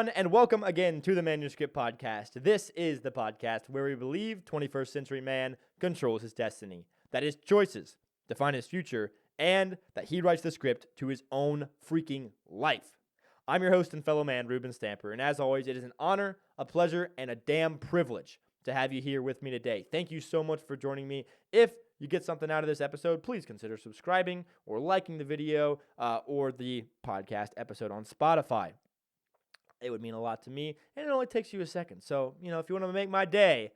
everyone, and welcome again to the Manuscript Podcast. This is the podcast where we believe 21st century man controls his destiny, that his choices define his future, and that he writes the script to his own freaking life. I'm your host and fellow man, Reuben Stamper, and as always, it is an honor, a pleasure, and a damn privilege to have you here with me today. Thank you so much for joining me. If you get something out of this episode, please consider subscribing or liking the video or the podcast episode on Spotify. It would mean a lot to me, and it only takes you a second. So, if you want to make my day,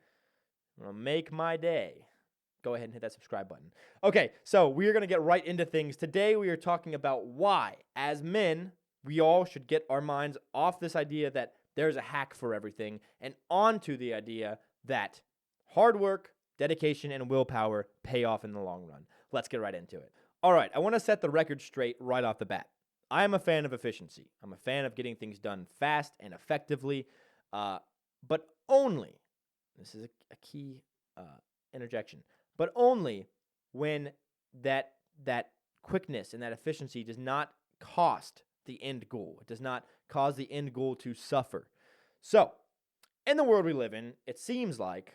go ahead and hit that subscribe button. Okay, so we are going to get right into things. Today, we are talking about why, as men, we all should get our minds off this idea that there's a hack for everything and onto the idea that hard work, dedication, and willpower pay off in the long run. Let's get right into it. All right, I want to set the record straight right off the bat. I am a fan of efficiency. I'm a fan of getting things done fast and effectively, but only, this is a key interjection, but only when that quickness and that efficiency does not cost the end goal. It does not cause the end goal to suffer. So, in the world we live in, it seems like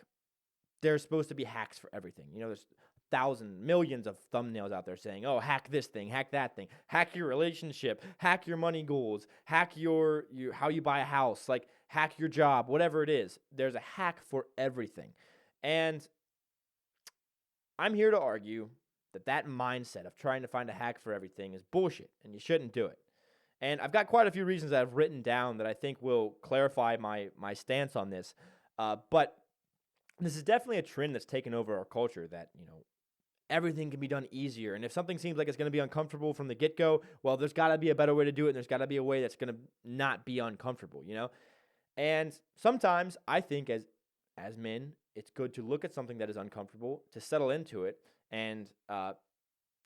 there's supposed to be hacks for everything. There's millions of thumbnails out there saying, oh, hack this thing, hack that thing, hack your relationship, hack your money goals, hack your how you buy a house, like hack your job, whatever it is. There's a hack for everything. And I'm here to argue that mindset of trying to find a hack for everything is bullshit, and you shouldn't do it. And I've got quite a few reasons that I've written down that I think will clarify my stance on this. But this is definitely a trend that's taken over our culture that, everything can be done easier. And if something seems like it's going to be uncomfortable from the get-go, well, there's got to be a better way to do it, and there's got to be a way that's going to not be uncomfortable, And sometimes I think as men, it's good to look at something that is uncomfortable, to settle into it, and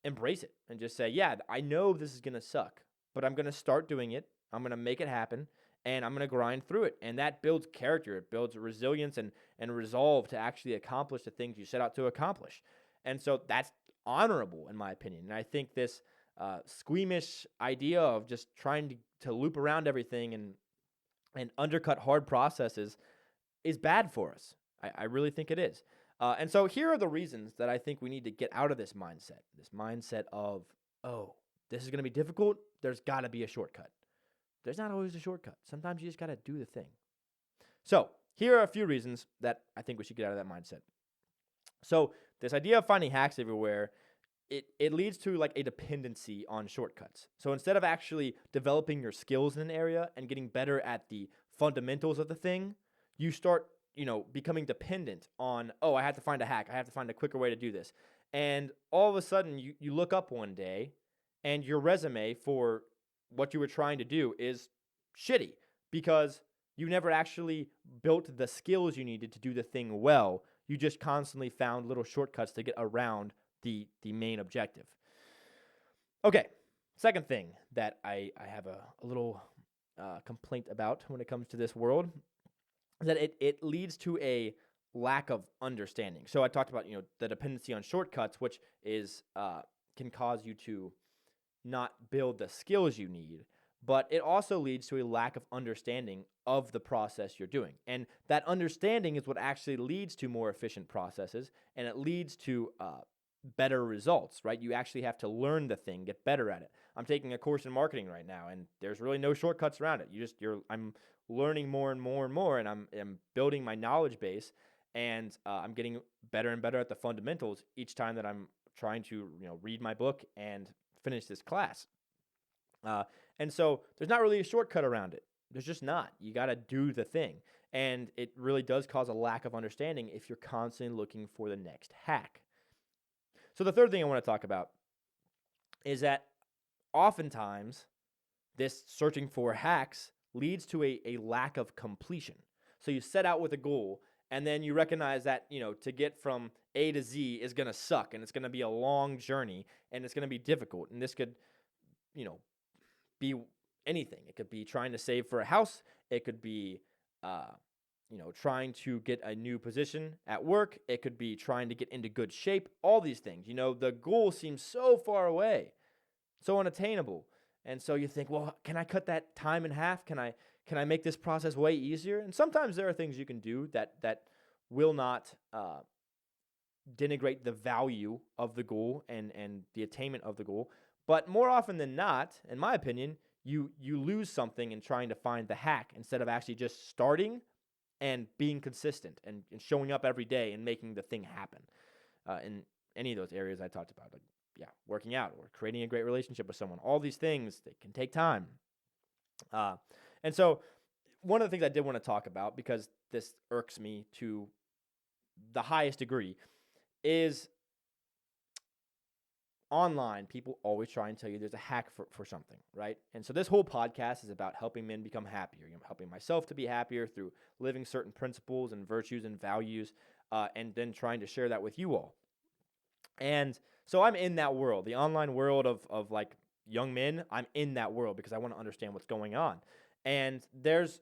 embrace it, and just say, yeah, I know this is going to suck, but I'm going to start doing it, I'm going to make it happen, and I'm going to grind through it. And that builds character, it builds resilience and resolve to actually accomplish the things you set out to accomplish. And so that's honorable, in my opinion. And I think this squeamish idea of just trying to loop around everything and undercut hard processes is bad for us. I really think it is. And so here are the reasons that I think we need to get out of this mindset of, oh, this is going to be difficult. There's got to be a shortcut. There's not always a shortcut. Sometimes you just got to do the thing. So here are a few reasons that I think we should get out of that mindset. So this idea of finding hacks everywhere, it leads to like a dependency on shortcuts. So instead of actually developing your skills in an area and getting better at the fundamentals of the thing, you start, becoming dependent on, oh, I have to find a hack. I have to find a quicker way to do this. And all of a sudden you look up one day and your resume for what you were trying to do is shitty because you never actually built the skills you needed to do the thing well. You just constantly found little shortcuts to get around the main objective. Okay, second thing that I have a little complaint about when it comes to this world is that it leads to a lack of understanding. So I talked about the dependency on shortcuts, which is can cause you to not build the skills you need, but it also leads to a lack of understanding of the process you're doing. And that understanding is what actually leads to more efficient processes, and it leads to better results, right? You actually have to learn the thing, get better at it. I'm taking a course in marketing right now, and there's really no shortcuts around it. I'm learning more and more and more, and I'm building my knowledge base, and I'm getting better and better at the fundamentals each time that I'm trying to read my book and finish this class. And so there's not really a shortcut around it. There's just not. You got to do the thing. And it really does cause a lack of understanding if you're constantly looking for the next hack. So the third thing I want to talk about is that oftentimes this searching for hacks leads to a lack of completion. So you set out with a goal, and then you recognize that, to get from A to Z is going to suck, and it's going to be a long journey, and it's going to be difficult. And this could, be anything. It could be trying to save for a house. It could be, trying to get a new position at work. It could be trying to get into good shape. All these things, the goal seems so far away, so unattainable. And so you think, well, can I cut that time in half? Can I can I make this process way easier? And sometimes there are things you can do that will not denigrate the value of the goal and the attainment of the goal. But more often than not, in my opinion, you lose something in trying to find the hack instead of actually just starting and being consistent and showing up every day and making the thing happen. In any of those areas I talked about, like, working out or creating a great relationship with someone, all these things, they can take time. And so one of the things I did want to talk about, because this irks me to the highest degree, is online, people always try and tell you there's a hack for something, right? And so this whole podcast is about helping men become happier, helping myself to be happier through living certain principles and virtues and values, and then trying to share that with you all. And so I'm in that world, the online world of like young men. I'm in that world because I want to understand what's going on. And there's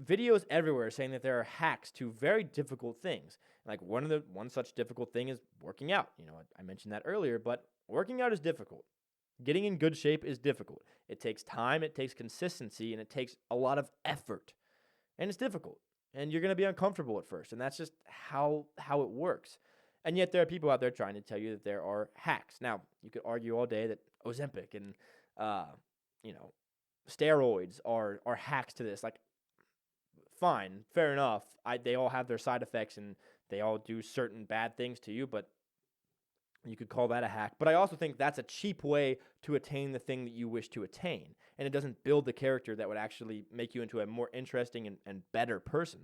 videos everywhere saying that there are hacks to very difficult things. Like one such difficult thing is working out. I mentioned that earlier, but working out is difficult. Getting in good shape is difficult. It takes time, it takes consistency, and it takes a lot of effort. And it's difficult. And you're going to be uncomfortable at first, and that's just how it works. And yet there are people out there trying to tell you that there are hacks. Now, you could argue all day that Ozempic and steroids are hacks to this. Like, fine, fair enough. They all have their side effects and they all do certain bad things to you, but you could call that a hack. But I also think that's a cheap way to attain the thing that you wish to attain. And it doesn't build the character that would actually make you into a more interesting and better person.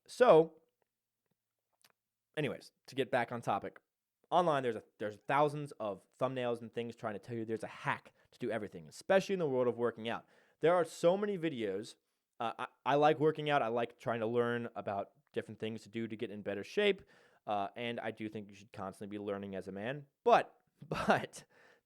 So, anyways, to get back on topic, online there's thousands of thumbnails and things trying to tell you there's a hack to do everything, especially in the world of working out. There are so many videos. I like working out. I like trying to learn about different things to do to get in better shape. And I do think you should constantly be learning as a man. But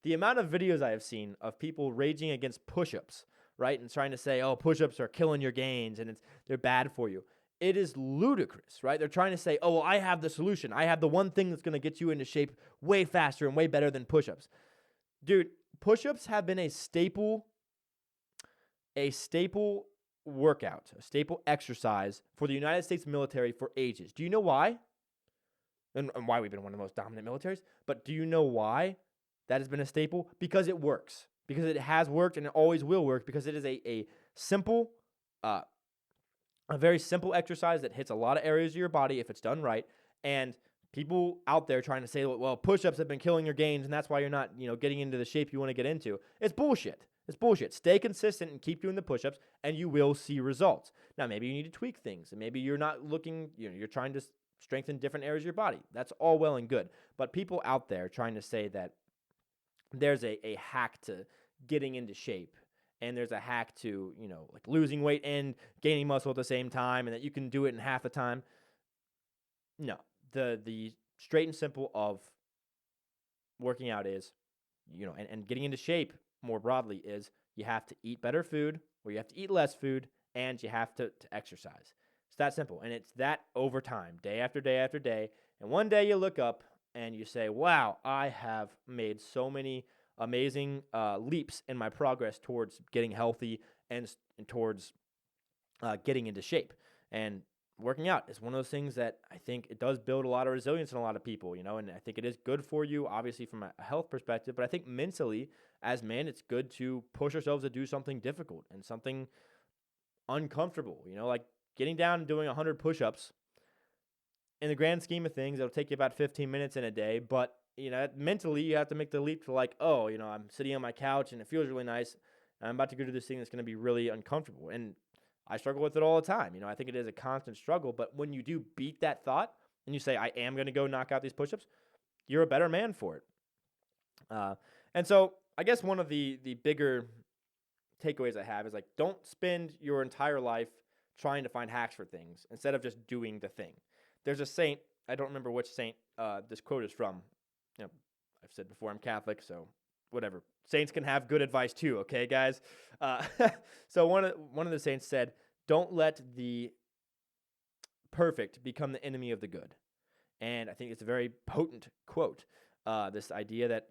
the amount of videos I have seen of people raging against push-ups, right, and trying to say, oh, push-ups are killing your gains and they're bad for you. It is ludicrous, right? They're trying to say, oh, well, I have the solution. I have the one thing that's going to get you into shape way faster and way better than push-ups. Dude, push-ups have been a staple workout, a staple exercise for the United States military for ages. Do you know why? And why we've been one of the most dominant militaries? But do you know why that has been a staple? Because it works. Because it has worked and it always will work. Because it is a simple, a very simple exercise that hits a lot of areas of your body if it's done right. And people out there trying to say, well, push-ups have been killing your gains and that's why you're not, getting into the shape you want to get into. It's bullshit. It's bullshit. Stay consistent and keep doing the push-ups, and you will see results. Now, maybe you need to tweak things, and maybe you're not looking, you're trying to strengthen different areas of your body. That's all well and good. But people out there trying to say that there's a hack to getting into shape, and there's a hack to, like losing weight and gaining muscle at the same time, and that you can do it in half the time. No. The straight and simple of working out is, and getting into shape more broadly is you have to eat better food, or you have to eat less food, and you have to exercise. It's that simple, and it's that over time, day after day after day. And one day you look up and you say, wow, I have made so many amazing leaps in my progress towards getting healthy and towards getting into shape. And working out is one of those things that I think it does build a lot of resilience in a lot of people, and I think it is good for you, obviously, from a health perspective. But I think mentally, as men, it's good to push ourselves to do something difficult and something uncomfortable, like getting down and doing 100 push-ups. In the grand scheme of things, it'll take you about 15 minutes in a day. But, mentally, you have to make the leap to like, oh, I'm sitting on my couch and it feels really nice. And I'm about to go do this thing that's going to be really uncomfortable. And I struggle with it all the time. I think it is a constant struggle. But when you do beat that thought and you say, I am going to go knock out these push-ups, you're a better man for it. And so I guess one of the bigger takeaways I have is like, don't spend your entire life trying to find hacks for things instead of just doing the thing. There's a saint, I don't remember which saint this quote is from. I've said before I'm Catholic, so whatever. Saints can have good advice too, okay, guys? So one of the saints said, don't let the perfect become the enemy of the good. And I think it's a very potent quote. This idea that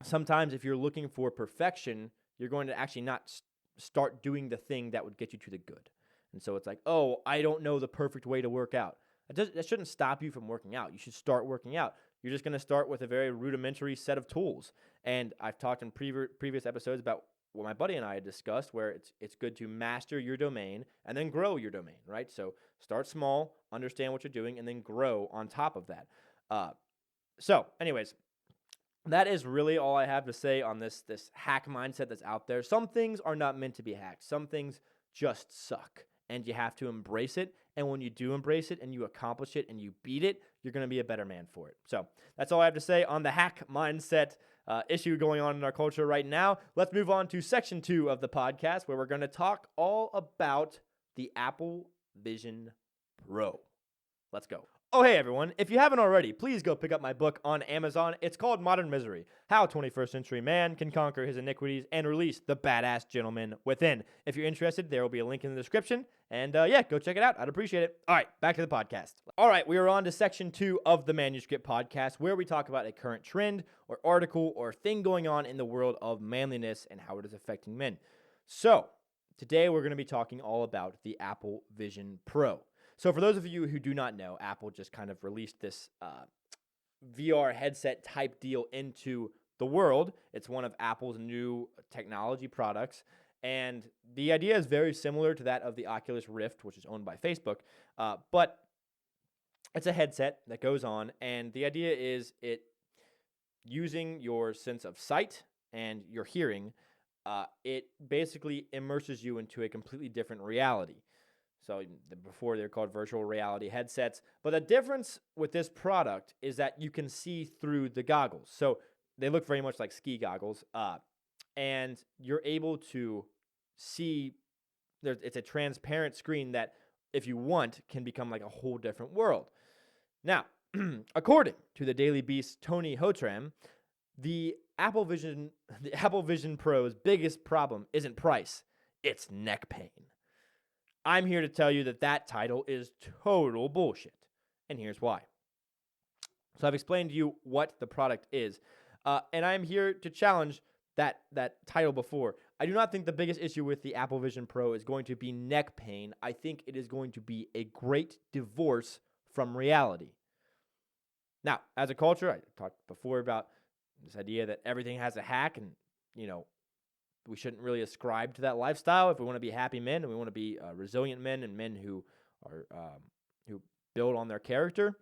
sometimes if you're looking for perfection, you're going to actually not start doing the thing that would get you to the good. And so it's like, oh, I don't know the perfect way to work out. That shouldn't stop you from working out. You should start working out. You're just going to start with a very rudimentary set of tools. And I've talked in previous episodes about what my buddy and I had discussed, where it's good to master your domain and then grow your domain, right? So start small, understand what you're doing, and then grow on top of that. So anyways, that is really all I have to say on this hack mindset that's out there. Some things are not meant to be hacked. Some things just suck, and you have to embrace it. And when you do embrace it and you accomplish it and you beat it, you're going to be a better man for it. So that's all I have to say on the hack mindset issue going on in our culture right now. Let's move on to section 2 of the podcast, where we're going to talk all about the Apple Vision Pro. Let's go. Oh, hey, everyone. If you haven't already, please go pick up my book on Amazon. It's called Modern Misery: How 21st Century Man Can Conquer His Iniquities and Release the Badass Gentleman Within. If you're interested, there will be a link in the description. And yeah, go check it out. I'd appreciate it. All right, back to the podcast. All right, we are on to section 2 of the Manuscript Podcast, where we talk about a current trend or article or thing going on in the world of manliness and how it is affecting men. So today we're going to be talking all about the Apple Vision Pro. So for those of you who do not know, Apple just kind of released this VR headset type deal into the world. It's one of Apple's new technology products. And the idea is very similar to that of the Oculus Rift, which is owned by Facebook. But it's a headset that goes on. And the idea is it using your sense of sight and your hearing, it basically immerses you into a completely different reality. So before they're called virtual reality headsets. But the difference with this product is that you can see through the goggles. So they look very much like ski goggles. And you're able to see, it's a transparent screen that, if you want, can become like a whole different world. Now, according to the Daily Beast's Tony Hotram, the Apple Vision Pro's biggest problem isn't price, it's neck pain. I'm here to tell you that title is total bullshit, and here's why. So I've explained to you what the product is, and I'm here to challenge that title before. I do not think the biggest issue with the Apple Vision Pro is going to be neck pain. I think it is going to be a great divorce from reality. Now, as a culture, I talked before about this idea that everything has a hack, and, we shouldn't really ascribe to that lifestyle if we want to be happy men and we want to be resilient men and men who are who build on their character.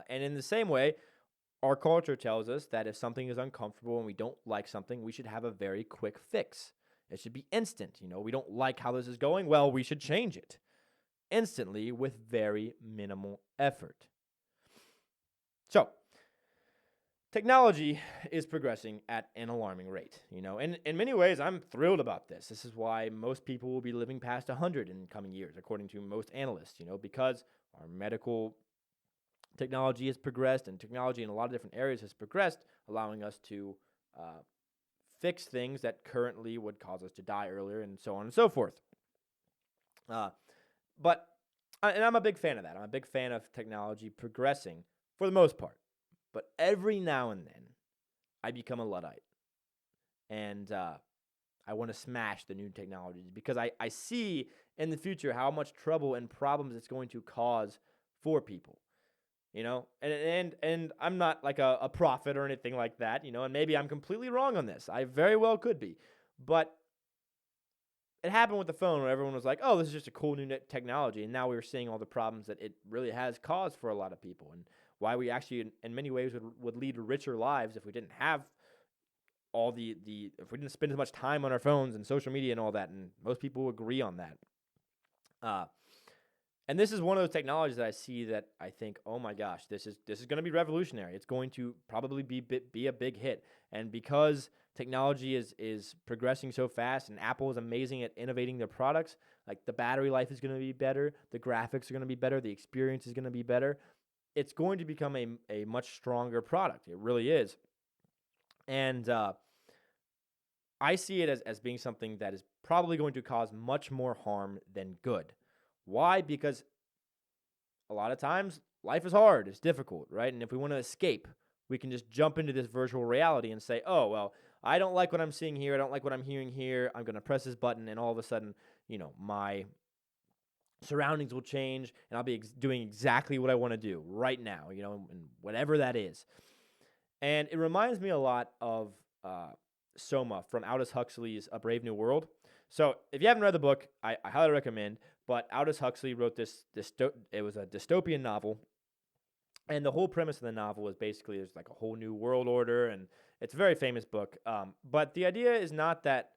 And in the same way, our culture tells us that if something is uncomfortable and we don't like something, we should have a very quick fix. It should be instant. We don't like how this is going. Well, we should change it instantly with very minimal effort. So, technology is progressing at an alarming rate, and in many ways, I'm thrilled about this. This is why most people will be living past 100 in coming years, according to most analysts, because our medical technology has progressed, and technology in a lot of different areas has progressed, allowing us to fix things that currently would cause us to die earlier, and so on and so forth. And I'm a big fan of that. I'm a big fan of technology progressing for the most part. But every now and then, I become a Luddite. And I want to smash the new technologies because I see in the future how much trouble and problems it's going to cause for people. And I'm not like a prophet or anything like that, and maybe I'm completely wrong on this. I very well could be. But it happened with the phone where everyone was like, oh, this is just a cool new technology. And now we're seeing all the problems that it really has caused for a lot of people. And why we actually, in many ways, would lead richer lives if we didn't have all if we didn't spend as much time on our phones and social media and all that. And most people agree on that. And this is one of those technologies that I see that I think, oh my gosh, this is going to be revolutionary. It's going to probably be a big hit. And because technology is progressing so fast and Apple is amazing at innovating their products, like the battery life is going to be better, the graphics are going to be better, the experience is going to be better. It's going to become a much stronger product. It really is. And I see it as being something that is probably going to cause much more harm than good. Why? Because a lot of times life is hard. It's difficult, right? And if we want to escape, we can just jump into this virtual reality and say, oh, well, I don't like what I'm seeing here. I don't like what I'm hearing here. I'm going to press this button, and all of a sudden, my surroundings will change, and I'll be doing exactly what I want to do right now, and whatever that is. And it reminds me a lot of Soma from Aldous Huxley's A Brave New World. So if you haven't read the book, I highly recommend. But Aldous Huxley wrote this. It was a dystopian novel, and the whole premise of the novel is basically there's like a whole new world order, and it's a very famous book. But the idea is not that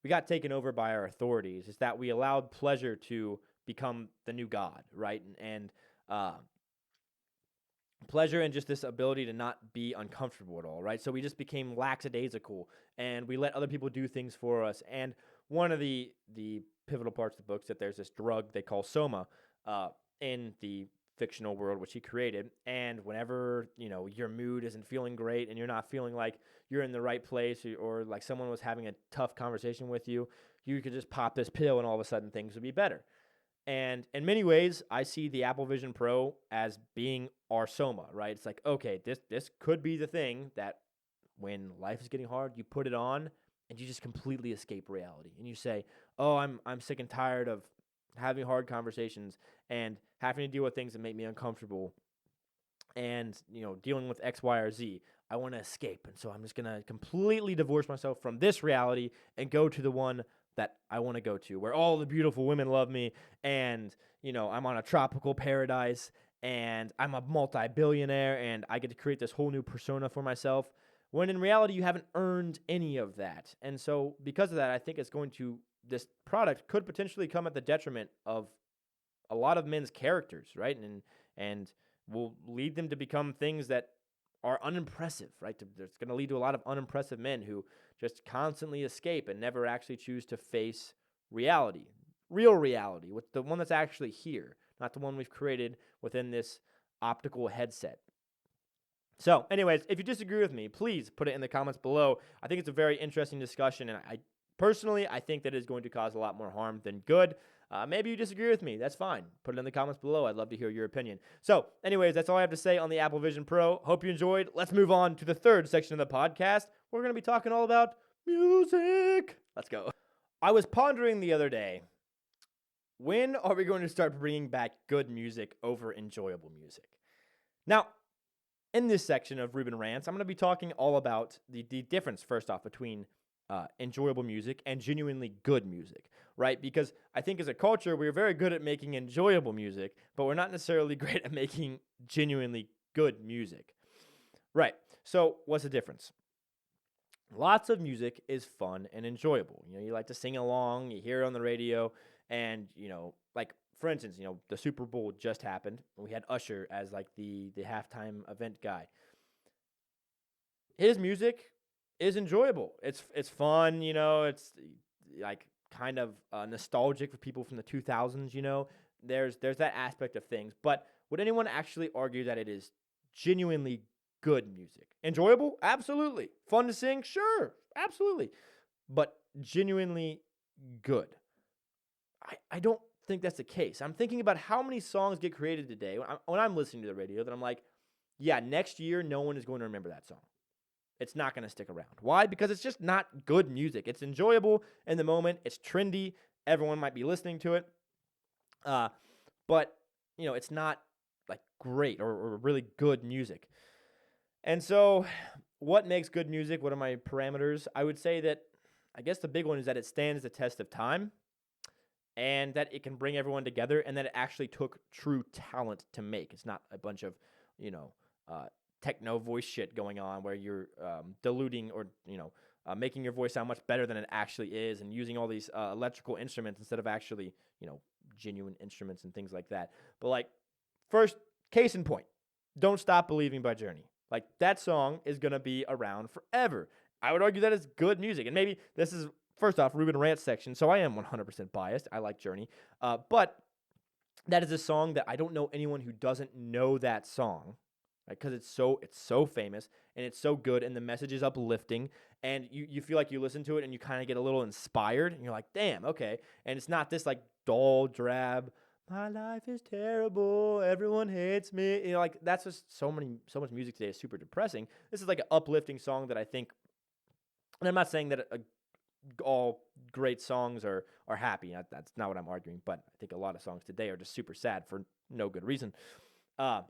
we got taken over by our authorities; it's that we allowed pleasure to become the new god, right? And pleasure and just this ability to not be uncomfortable at all, right? So we just became lackadaisical, and we let other people do things for us. And one of the pivotal parts of the book is that there's this drug they call Soma in the fictional world which he created. And whenever your mood isn't feeling great and you're not feeling like you're in the right place, or like someone was having a tough conversation with you, you could just pop this pill and all of a sudden things would be better. And in many ways, I see the Apple Vision Pro as being our Soma, right? It's like, okay, this could be the thing that when life is getting hard, you put it on and you just completely escape reality. And you say, oh, I'm sick and tired of having hard conversations and having to deal with things that make me uncomfortable and, dealing with X, Y, or Z. I want to escape. And so I'm just going to completely divorce myself from this reality and go to the one that I want to go to, where all the beautiful women love me, and I'm on a tropical paradise, and I'm a multi-billionaire, and I get to create this whole new persona for myself, when in reality you haven't earned any of that. And so because of that, I think this product could potentially come at the detriment of a lot of men's characters, right? And will lead them to become things that are unimpressive, right? It's going to lead to a lot of unimpressive men who just constantly escape and never actually choose to face reality, real reality, with the one that's actually here, not the one we've created within this optical headset. So, anyways, if you disagree with me, please put it in the comments below. I think it's a very interesting discussion, and I think that it is going to cause a lot more harm than good. Maybe you disagree with me. That's fine. Put it in the comments below. I'd love to hear your opinion. So, anyways, that's all I have to say on the Apple Vision Pro. Hope you enjoyed. Let's move on to the third section of the podcast. We're going to be talking all about music. Let's go. I was pondering the other day, when are we going to start bringing back good music over enjoyable music? Now, in this section of Reuben Rants, I'm going to be talking all about the difference, first off, between enjoyable music and genuinely good music, right? Because I think as a culture, we're very good at making enjoyable music, but we're not necessarily great at making genuinely good music, right? So what's the difference? Lots of music is fun and enjoyable. You like to sing along, you hear it on the radio, and, like, for instance, the Super Bowl just happened, and we had Usher as, like, the halftime event guy. His music is enjoyable. It's fun, it's like kind of nostalgic for people from the 2000s, There's that aspect of things. But would anyone actually argue that it is genuinely good music? Enjoyable? Absolutely. Fun to sing? Sure. Absolutely. But genuinely good? I don't think that's the case. I'm thinking about how many songs get created today when I'm listening to the radio that I'm like, yeah, next year no one is going to remember that song. It's not going to stick around. Why? Because it's just not good music. It's enjoyable in the moment. It's trendy. Everyone might be listening to it. But, it's not like great or really good music. And so what makes good music? What are my parameters? I would say that, I guess the big one is that it stands the test of time, and that it can bring everyone together, and that it actually took true talent to make. It's not a bunch of, techno voice shit going on where you're diluting or making your voice sound much better than it actually is, and using all these electrical instruments instead of actually genuine instruments and things like that. But, like, first case in point, Don't Stop Believing by Journey. Like, that song is gonna be around forever. I would argue that it's good music, and maybe this is first off Reuben Rant section, so I am 100% biased. I like Journey, but that is a song that I don't know anyone who doesn't know that song. Because it's so famous, and it's so good, and the message is uplifting, and you feel like you listen to it and you kind of get a little inspired, and you're like, damn, okay. And it's not this like dull, drab, my life is terrible, everyone hates me. Like, that's just so much music today is super depressing. This is like an uplifting song that I think And I'm not saying that all great songs are happy. That's not what I'm arguing. But I think a lot of songs today are just super sad for no good reason. Uh,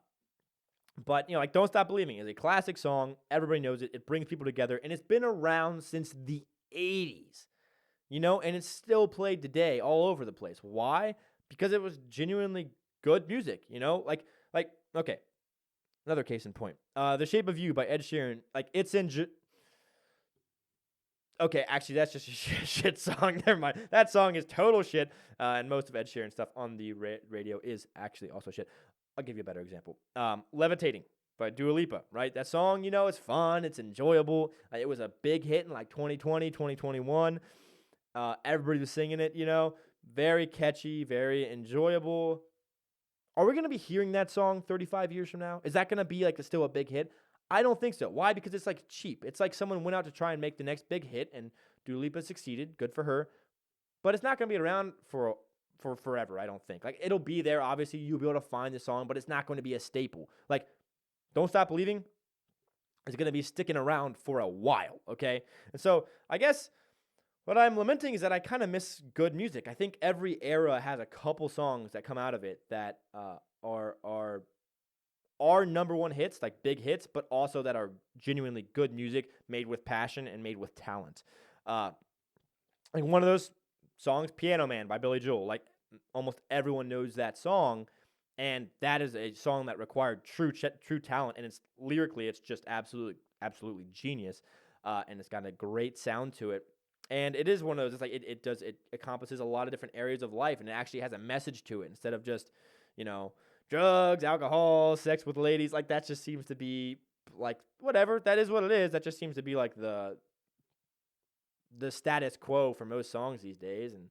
but like "Don't Stop Believing" is a classic song. Everybody knows it. It brings people together, and it's been around since the '80s. And it's still played today all over the place. Why? Because it was genuinely good music. Like okay, another case in point. "The Shape of You" by Ed Sheeran. Like it's in. Okay, actually, that's just a shit song. Never mind. That song is total shit, and most of Ed Sheeran stuff on the radio is actually also shit. I'll give you a better example. "Levitating" by Dua Lipa, right? That song, it's fun, it's enjoyable. It was a big hit in like 2020, 2021. Everybody was singing it, very catchy, very enjoyable. Are we going to be hearing that song 35 years from now? Is that going to be like still a big hit? I don't think so. Why? Because it's like cheap. It's like someone went out to try and make the next big hit, and Dua Lipa succeeded. Good for her. But it's not going to be around for forever, I don't think. Like, it'll be there. Obviously, you'll be able to find the song, but it's not going to be a staple. Like, "Don't Stop Believing" is going to be sticking around for a while, okay? And so I guess what I'm lamenting is that I kind of miss good music. I think every era has a couple songs that come out of it that are number one hits, like big hits, but also that are genuinely good music made with passion and made with talent. Like one of those songs, "Piano Man" by Billy Joel. Like almost everyone knows that song, and that is a song that required true talent, and it's lyrically, it's just absolutely genius, and it's got a great sound to it. And it is one of those. It's like it encompasses a lot of different areas of life, and it actually has a message to it instead of just, drugs, alcohol, sex with ladies. Like that just seems to be like whatever. That is what it is. That just seems to be like the status quo for most songs these days, and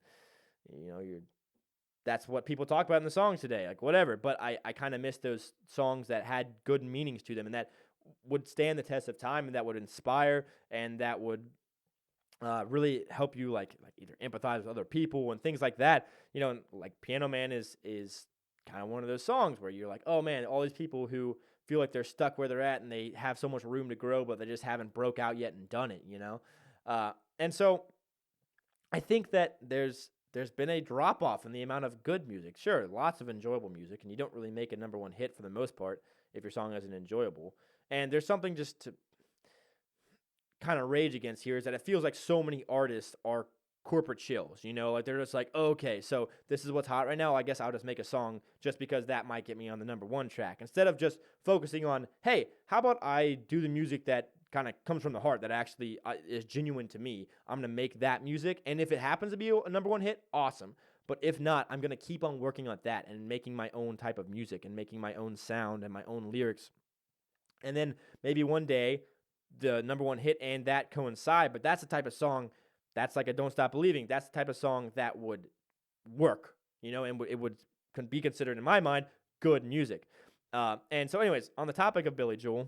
that's what people talk about in the songs today. Like whatever. But I kind of miss those songs that had good meanings to them and that would stand the test of time and that would inspire and that would really help you like either empathize with other people and things like that. And like "Piano Man" is kind of one of those songs where you're like, oh man, all these people who feel like they're stuck where they're at and they have so much room to grow, but they just haven't broke out yet and done it, And so I think that there's been a drop off in the amount of good music. Sure, lots of enjoyable music, and you don't really make a number one hit for the most part if your song isn't enjoyable. And there's something just to kind of rage against here is that it feels like so many artists are corporate chills, like they're just like, okay, so this is what's hot right now. I guess I'll just make a song just because that might get me on the number one track instead of just focusing on, hey, how about I do the music that kind of comes from the heart that actually is genuine to me. I'm going to make that music. And if it happens to be a number one hit, awesome. But if not, I'm going to keep on working on that and making my own type of music and making my own sound and my own lyrics. And then maybe one day the number one hit and that coincide, but that's the type of song that's like a "Don't Stop Believing." That's the type of song that would work, and it would be considered, in my mind, good music. And so anyways, on the topic of Billy Joel,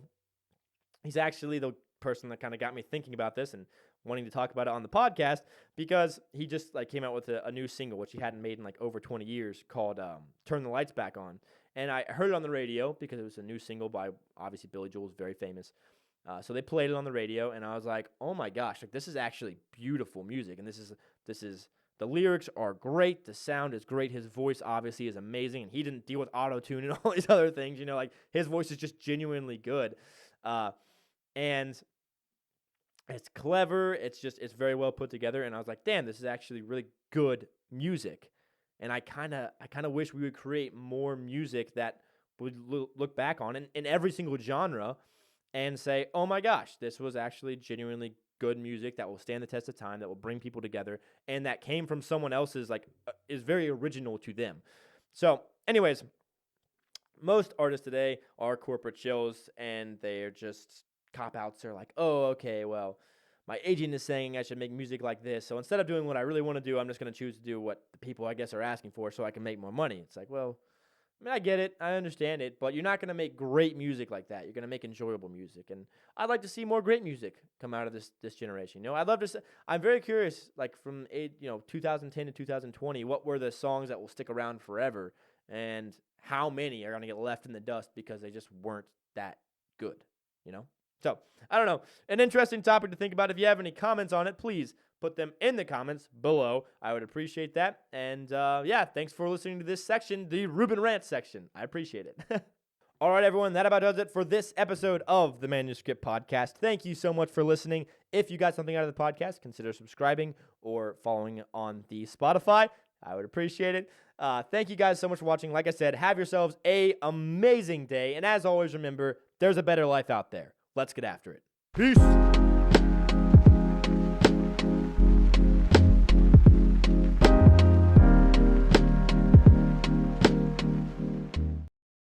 he's actually the person that kind of got me thinking about this and wanting to talk about it on the podcast because he just like came out with a new single, which he hadn't made in like over 20 years called "Turn the Lights Back On." And I heard it on the radio because it was a new single by, obviously, Billy Joel is very famous. So they played it on the radio, and I was like, "Oh my gosh! Like this is actually beautiful music, and this is the lyrics are great, the sound is great, his voice obviously is amazing, and he didn't deal with auto tune and all these other things. Like his voice is just genuinely good, and it's clever. It's very well put together, and I was like, damn, this is actually really good music, and I kind of wish we would create more music that would look back on in every single genre." And say, oh my gosh, this was actually genuinely good music that will stand the test of time, that will bring people together, and that came from someone else's, is very original to them. So, anyways, most artists today are corporate chills, and they're just cop-outs. They're like, oh, okay, well, my agent is saying I should make music like this, so instead of doing what I really want to do, I'm just going to choose to do what the people, I guess, are asking for so I can make more money. It's like, well, I mean, I get it. I understand it. But you're not going to make great music like that. You're going to make enjoyable music. And I'd like to see more great music come out of this generation. I'd love to I'm very curious, like from 2010 to 2020, what were the songs that will stick around forever? And how many are going to get left in the dust because they just weren't that good, So, I don't know. An interesting topic to think about. If you have any comments on it, please put them in the comments below. I would appreciate that. And yeah, thanks for listening to this section, the Reuben Rant section. I appreciate it. All right, everyone, that about does it for this episode of the Manuscript Podcast. Thank you so much for listening. If you got something out of the podcast, consider subscribing or following on the Spotify. I would appreciate it. Thank you guys so much for watching. Like I said, have yourselves an amazing day. And as always, remember, there's a better life out there. Let's get after it. Peace.